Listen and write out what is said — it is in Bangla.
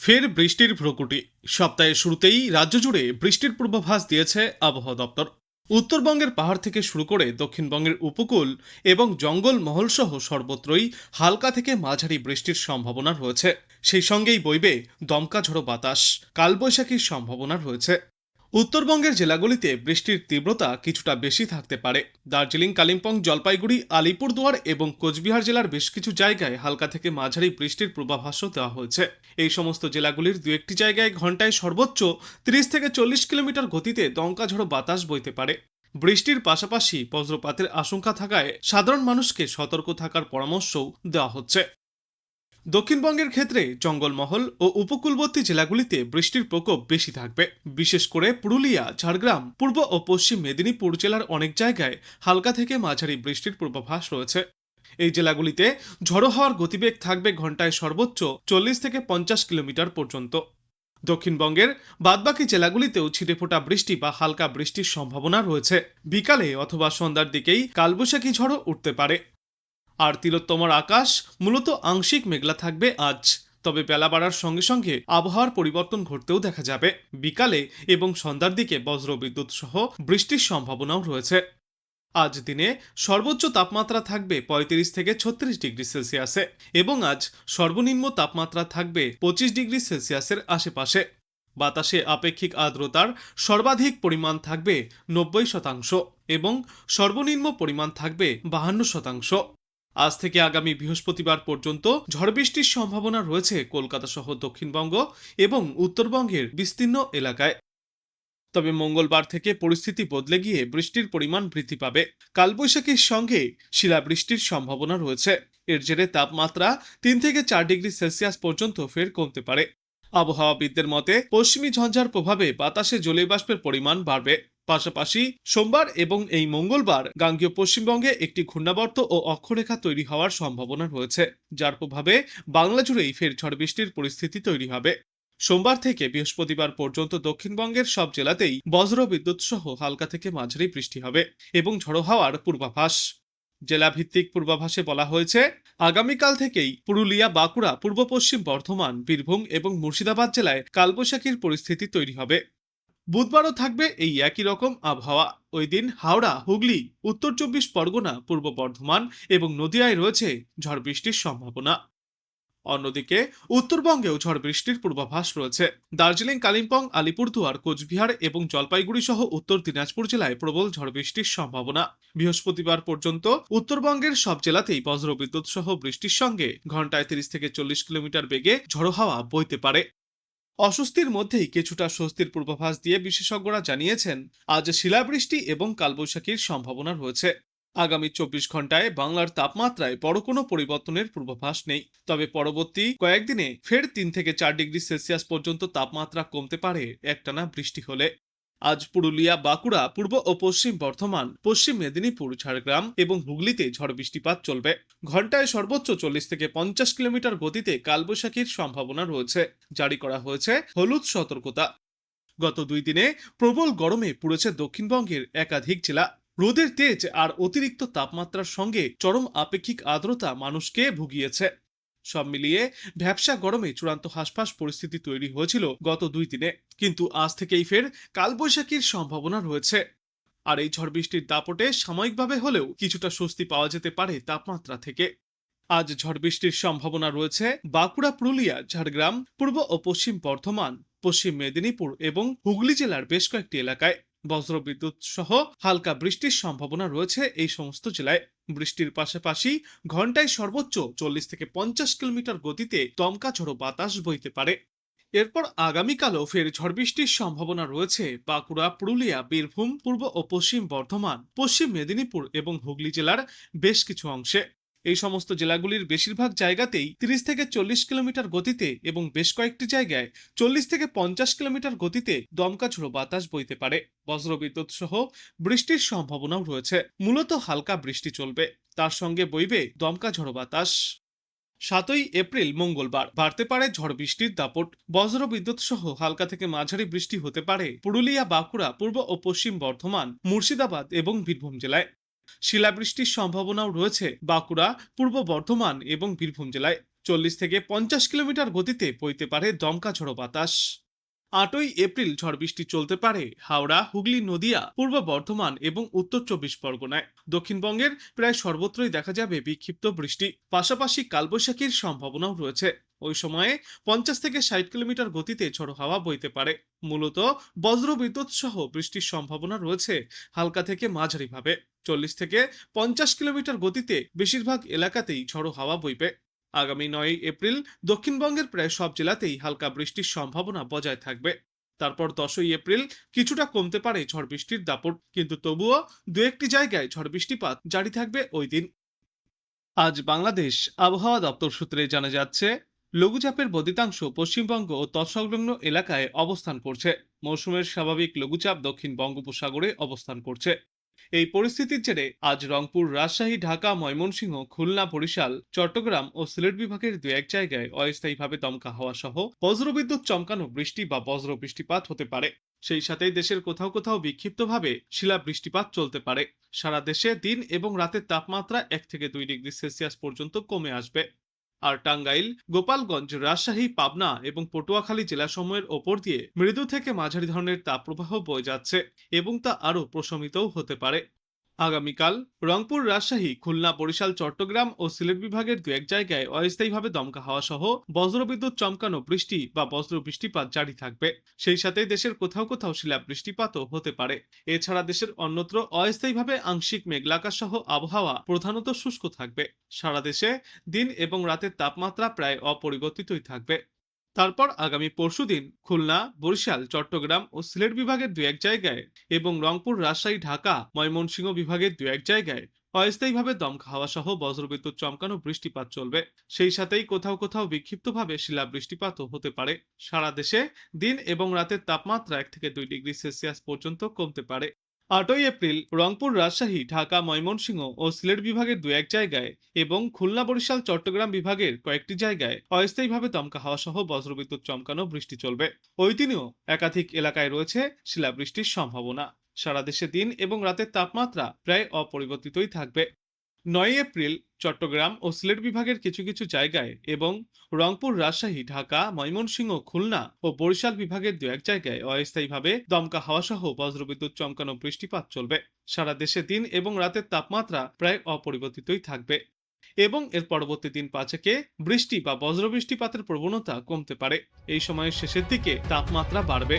ফের বৃষ্টির ভ্রুকুটি। সপ্তাহের শুরুতেই রাজ্য জুড়ে বৃষ্টির পূর্বাভাস দিয়েছে আবহাওয়া দপ্তর। উত্তরবঙ্গের পাহাড় থেকে শুরু করে দক্ষিণবঙ্গের উপকূল এবং জঙ্গলমহল সহ সর্বত্রই হালকা থেকে মাঝারি বৃষ্টির সম্ভাবনা রয়েছে। সেই সঙ্গেই বইবে দমকা ঝড়ো বাতাস। কালবৈশাখীর সম্ভাবনা রয়েছে। উত্তরবঙ্গের জেলাগুলিতে বৃষ্টির তীব্রতা কিছুটা বেশি থাকতে পারে। দার্জিলিং, কালিম্পং, জলপাইগুড়ি, আলিপুরদুয়ার এবং কোচবিহার জেলার বেশ কিছু জায়গায় হালকা থেকে মাঝারি বৃষ্টির পূর্বাভাসও দেওয়া হয়েছে। এই সমস্ত জেলাগুলির দু একটি জায়গায় ঘন্টায় সর্বোচ্চ 30 থেকে 40 কিলোমিটার গতিতে দমকা ঝড়ো বাতাস বইতে পারে। বৃষ্টির পাশাপাশি বজ্রপাতের আশঙ্কা থাকায় সাধারণ মানুষকে সতর্ক থাকার পরামর্শও দেওয়া হচ্ছে। দক্ষিণবঙ্গের ক্ষেত্রে জঙ্গলমহল ও উপকূলবর্তী জেলাগুলিতে বৃষ্টির প্রকোপ বেশি থাকবে। বিশেষ করে পুরুলিয়া, ঝাড়গ্রাম, পূর্ব ও পশ্চিম মেদিনীপুর জেলার অনেক জায়গায় হালকা থেকে মাঝারি বৃষ্টির পূর্বাভাস রয়েছে। এই জেলাগুলিতে ঝড়ো হওয়ার গতিবেগ থাকবে ঘন্টায় সর্বোচ্চ 40 থেকে 50 কিলোমিটার পর্যন্ত। দক্ষিণবঙ্গের বাদবাকি জেলাগুলিতেও ছিটেফোঁটা বৃষ্টি বা হালকা বৃষ্টির সম্ভাবনা রয়েছে। বিকালে অথবা সন্ধ্যার দিকেই কালবৈশাখী ঝড়ও উঠতে পারে। আর তিলোত্তমার আকাশ মূলত আংশিক মেঘলা থাকবে আজ। তবে বেলা বাড়ার সঙ্গে সঙ্গে আবহাওয়ার পরিবর্তন ঘটতেও দেখা যাবে। বিকালে এবং সন্ধ্যার দিকে বজ্রবিদ্যুৎ সহ বৃষ্টির সম্ভাবনাও রয়েছে। আজ দিনে সর্বোচ্চ তাপমাত্রা থাকবে 35 থেকে 36 ডিগ্রি সেলসিয়াসে এবং আজ সর্বনিম্ন তাপমাত্রা থাকবে 25 ডিগ্রি সেলসিয়াসের আশেপাশে। বাতাসে আপেক্ষিক আর্দ্রতার সর্বাধিক পরিমাণ থাকবে 90% এবং সর্বনিম্ন পরিমাণ থাকবে 52%। আজ থেকে আগামী বৃহস্পতিবার পর্যন্ত ঝড় বৃষ্টির সম্ভাবনা রয়েছে কলকাতা সহ দক্ষিণবঙ্গ এবং উত্তরবঙ্গের বিস্তীর্ণ এলাকায়। তবে মঙ্গলবার থেকে পরিস্থিতি বদলে গিয়ে বৃষ্টির পরিমাণ বৃদ্ধি পাবে। কালবৈশাখীর সঙ্গে শিলাবৃষ্টির সম্ভাবনা রয়েছে। এর জেরে তাপমাত্রা 3 থেকে 4 ডিগ্রি সেলসিয়াস পর্যন্ত ফের কমতে পারে। আবহাওয়াবিদদের মতে পশ্চিমী ঝঞ্ঝার প্রভাবে বাতাসে জলীয় বাষ্পের পরিমাণ বাড়বে। পাশাপাশি সোমবার এবং এই মঙ্গলবার গাঙ্গেয় পশ্চিমবঙ্গে একটি ঘূর্ণাবর্ত ও অক্ষরেখা তৈরি হওয়ার সম্ভাবনা রয়েছে, যার প্রভাবে বাংলা জুড়েই ফের ঝড় বৃষ্টির পরিস্থিতি তৈরি হবে। সোমবার থেকে বৃহস্পতিবার পর্যন্ত দক্ষিণবঙ্গের সব জেলাতেই বজ্র বিদ্যুৎ সহ হালকা থেকে মাঝারি বৃষ্টি হবে এবং ঝড়ো হাওয়ার পূর্বাভাস। জেলাভিত্তিক পূর্বাভাসে বলা হয়েছে, আগামীকাল থেকেই পুরুলিয়া, বাঁকুড়া, পূর্ব পশ্চিম বর্ধমান, বীরভূম এবং মুর্শিদাবাদ জেলায় কালবৈশাখীর পরিস্থিতি তৈরি হবে। বুধবারও থাকবে এই একই রকম আবহাওয়া। ওই দিন হাওড়া, হুগলি, উত্তর 24 পরগনা, পূর্ব বর্ধমান এবং নদিয়ায় রয়েছে ঝড় বৃষ্টির সম্ভাবনা। অন্যদিকে উত্তরবঙ্গেও ঝড় বৃষ্টির পূর্বাভাস রয়েছে। দার্জিলিং, কালিম্পং, আলিপুরদুয়ার, কোচবিহার এবং জলপাইগুড়ি সহ উত্তর দিনাজপুর জেলায় প্রবল ঝড় বৃষ্টির সম্ভাবনা। বৃহস্পতিবার পর্যন্ত উত্তরবঙ্গের সব জেলাতেই বজ্রবিদ্যুৎ সহ বৃষ্টির সঙ্গে ঘন্টায় 30 থেকে 40 কিলোমিটার বেগে ঝড়ো হাওয়া বইতে পারে। অস্বস্তির মধ্যেই কিছুটা স্বস্তির পূর্বাভাস দিয়ে বিশেষজ্ঞরা জানিয়েছেন, আজ শিলাবৃষ্টি এবং কালবৈশাখীর সম্ভাবনা রয়েছে। আগামী 24 ঘন্টায় বাংলার তাপমাত্রায় বড় কোনো পরিবর্তনের পূর্বাভাস নেই। তবে পরবর্তী কয়েকদিনে ফের 3 থেকে 4 ডিগ্রি সেলসিয়াস পর্যন্ত তাপমাত্রা কমতে পারে একটানা বৃষ্টি হলে। আজ পুরুলিয়া, বাঁকুড়া, পূর্ব ও পশ্চিম বর্ধমান, পশ্চিম মেদিনীপুর, ঝাড়গ্রাম এবং হুগলিতে ঝড় বৃষ্টিপাত চলবে। ঘন্টায় সর্বোচ্চ 40 থেকে 50 কিলোমিটার গতিতে কালবৈশাখীর সম্ভাবনা রয়েছে। জারি করা হয়েছে হলুদ সতর্কতা। গত 2 দিনে প্রবল গরমে পুড়েছে দক্ষিণবঙ্গের একাধিক জেলা। রোদের তেজ আর অতিরিক্ত তাপমাত্রার সঙ্গে চরম আপেক্ষিক আর্দ্রতা মানুষকে ভুগিয়েছে। সব মিলিয়ে ভ্যাপসা গরমে চূড়ান্ত হাসফাস পরিস্থিতি তৈরি হয়েছিল গত 2 দিনে। কিন্তু আজ থেকেই ফের কালবৈশাখীর সম্ভাবনা রয়েছে। আর এই ঝড় বৃষ্টির দাপটে সাময়িকভাবে হলেও কিছুটা স্বস্তি পাওয়া যেতে পারে তাপমাত্রা থেকে। আজ ঝড় বৃষ্টির সম্ভাবনা রয়েছে বাঁকুড়া, পুরুলিয়া, ঝাড়গ্রাম, পূর্ব ও পশ্চিম বর্ধমান, পশ্চিম মেদিনীপুর এবং হুগলি জেলার বেশ কয়েকটি এলাকায়। বজ্রবিদ্যুৎ সহ হালকা বৃষ্টির সম্ভাবনা রয়েছে এই সমস্ত জেলায়। বৃষ্টির পাশাপাশি ঘন্টায় সর্বোচ্চ 40 থেকে 50 কিলোমিটার গতিতে দমকা ঝড়ো বাতাস বইতে পারে। এরপর আগামীকালও ফের ঝড় বৃষ্টির সম্ভাবনা রয়েছে বাঁকুড়া, পুরুলিয়া, বীরভূম, পূর্ব ও পশ্চিম বর্ধমান, পশ্চিম মেদিনীপুর এবং হুগলি জেলার বেশ কিছু অংশে। এই সমস্ত জেলাগুলির বেশিরভাগ জায়গাতেই 30 থেকে 40 কিলোমিটার গতিতে এবং বেশ কয়েকটি জায়গায় 40 থেকে 50 কিলোমিটার গতিতে দমকা ঝোড়ো বাতাস বইতে পারে। বজ্রবিদ্যুৎ সহ বৃষ্টির সম্ভাবনাও রয়েছে। মূলত হালকা বৃষ্টি চলবে, তার সঙ্গে বইবে দমকা ঝোড়ো বাতাস। 7ই এপ্রিল মঙ্গলবার বাড়তে পারে ঝড় বৃষ্টির দাপট। বজ্রবিদ্যুৎ সহ হালকা থেকে মাঝারি বৃষ্টি হতে পারে পুরুলিয়া, বাঁকুড়া, পূর্ব ও পশ্চিম বর্ধমান, মুর্শিদাবাদ এবং বীরভূম জেলায়। শিলাবৃষ্টির সম্ভাবনাও রয়েছে বাঁকুড়া, পূর্ব বর্ধমান এবং বীরভূম জেলায়। 40 থেকে 50 কিলোমিটার গতিতে বইতে পারে দমকা ঝড়ো বাতাস। 8ই এপ্রিল ঝড় বৃষ্টি চলতে পারে হাওড়া, হুগলি, নদিয়া, পূর্ব বর্ধমান এবং উত্তর 24 পরগনায়। দক্ষিণবঙ্গের প্রায় সর্বত্রই দেখা যাবে বিক্ষিপ্ত বৃষ্টি, পাশাপাশি কালবৈশাখীর সম্ভাবনাও রয়েছে। ওই সময়ে 50 থেকে 60 কিলোমিটার গতিতে ঝড়ো হাওয়া বইতে পারে। মূলত বজ্র বিদ্যুৎ সহ বৃষ্টির সম্ভাবনা রয়েছে হালকা থেকে মাঝারি ভাবে। 40 থেকে 50 কিলোমিটার গতিতে বেশিরভাগ এলাকাতেই ঝড়ো হাওয়া বইবে। আগামী 9 এপ্রিল দক্ষিণবঙ্গের প্রায় সব জেলাতেই হালকা বৃষ্টির সম্ভাবনা বজায় থাকবে। তারপর 10ই এপ্রিল কিছুটা কমতে পারে ঝড় বৃষ্টির দাপট, কিন্তু তবুও দু একটি জায়গায় ঝড় বৃষ্টিপাত জারি থাকবে ওই দিন। আজ বাংলাদেশ আবহাওয়া দপ্তর সূত্রে জানা যাচ্ছে, লঘুচাপের বদিতাংশ পশ্চিমবঙ্গ ও তৎসংলগ্ন এলাকায় অবস্থান করছে। মৌসুমের স্বাভাবিক লঘুচাপ দক্ষিণ বঙ্গোপসাগরে অবস্থান করছে। এই পরিস্থিতির জেরে আজ রংপুর, রাজশাহী, ঢাকা, ময়মনসিংহ, খুলনা, বরিশাল, চট্টগ্রাম ও সিলেট বিভাগের দু এক জায়গায় অস্থায়ীভাবে দমকা হাওয়া সহ বজ্রবিদ্যুৎ চমকানো বৃষ্টি বা বজ্র বৃষ্টিপাত হতে পারে। সেই সাথেই দেশের কোথাও কোথাও বিক্ষিপ্তভাবে শিলা বৃষ্টিপাত চলতে পারে। সারা দেশে দিন এবং রাতের তাপমাত্রা 1 থেকে 2 ডিগ্রি সেলসিয়াস পর্যন্ত কমে আসবে। আর টাঙ্গাইল, গোপালগঞ্জ, রাজশাহী, পাবনা এবং পটুয়াখালী জেলাসমূহের ওপর দিয়ে মৃদু থেকে মাঝারি ধরনের তাপপ্রবাহ বয়ে যাচ্ছে এবং তা আরও প্রশমিতও হতে পারে। আগামীকাল রংপুর, রাজশাহী, খুলনা, বরিশাল, চট্টগ্রাম ও সিলেট বিভাগের দু এক জায়গায় অস্থায়ীভাবে দমকা হাওয়া সহ বজ্রবিদ্যুৎ চমকানো বৃষ্টি বা বজ্র বৃষ্টিপাত জারি থাকবে। সেই সাথে দেশের কোথাও কোথাও শিলা বৃষ্টিপাতও হতে পারে। এছাড়া দেশের অন্যত্র অস্থায়ীভাবে আংশিক মেঘলাকাশ সহ আবহাওয়া প্রধানত শুষ্ক থাকবে। সারা দেশে দিন এবং রাতের তাপমাত্রা প্রায় অপরিবর্তিতই থাকবে। তারপর আগামী পরশুদিন খুলনা, বরিশাল, চট্টগ্রাম ও সিলেট বিভাগের দু এক জায়গায় এবং রংপুর, রাজশাহী, ঢাকা, ময়মনসিংহ বিভাগের দু এক জায়গায় অস্থায়ীভাবে দমকা হাওয়া সহ বজ্রবিদ্যুৎ চমকানো বৃষ্টিপাত চলবে। সেই সাথেই কোথাও কোথাও বিক্ষিপ্তভাবে শিলা বৃষ্টিপাতও হতে পারে। সারা দেশে দিন এবং রাতের তাপমাত্রা 1 থেকে 2 ডিগ্রি সেলসিয়াস পর্যন্ত কমতে পারে। 8ই এপ্রিল রংপুর, রাজশাহী, ঢাকা, ময়মনসিংহ ও সিলেট বিভাগের দু এক জায়গায় এবং খুলনা, বরিশাল, চট্টগ্রাম বিভাগের কয়েকটি জায়গায় অস্থায়ীভাবে দমকা হাওয়া সহ বজ্রবিদ্যুৎ চমকানো বৃষ্টি চলবে। ওই দিনেও একাধিক এলাকায় রয়েছে শিলাবৃষ্টির সম্ভাবনা। সারা দেশে দিন এবং রাতের তাপমাত্রা প্রায় অপরিবর্তিতই থাকবে। 9 এপ্রিল চট্টগ্রাম ও সিলেট বিভাগের কিছু কিছু জায়গায় এবং রংপুর, রাজশাহী, ঢাকা, ময়মনসিংহ, খুলনা ও বরিশাল বিভাগের দু এক জায়গায় অস্থায়ীভাবে দমকা হাওয়া সহ বজ্রবিদ্যুৎ চমকানো বৃষ্টিপাত চলবে। সারা দেশে দিন এবং রাতের তাপমাত্রা প্রায় অপরিবর্তিতই থাকবে এবং এর পরবর্তী দিন 5 বৃষ্টি বা বজ্র বৃষ্টিপাতের প্রবণতা কমতে পারে। এই সময়ের শেষের দিকে তাপমাত্রা বাড়বে।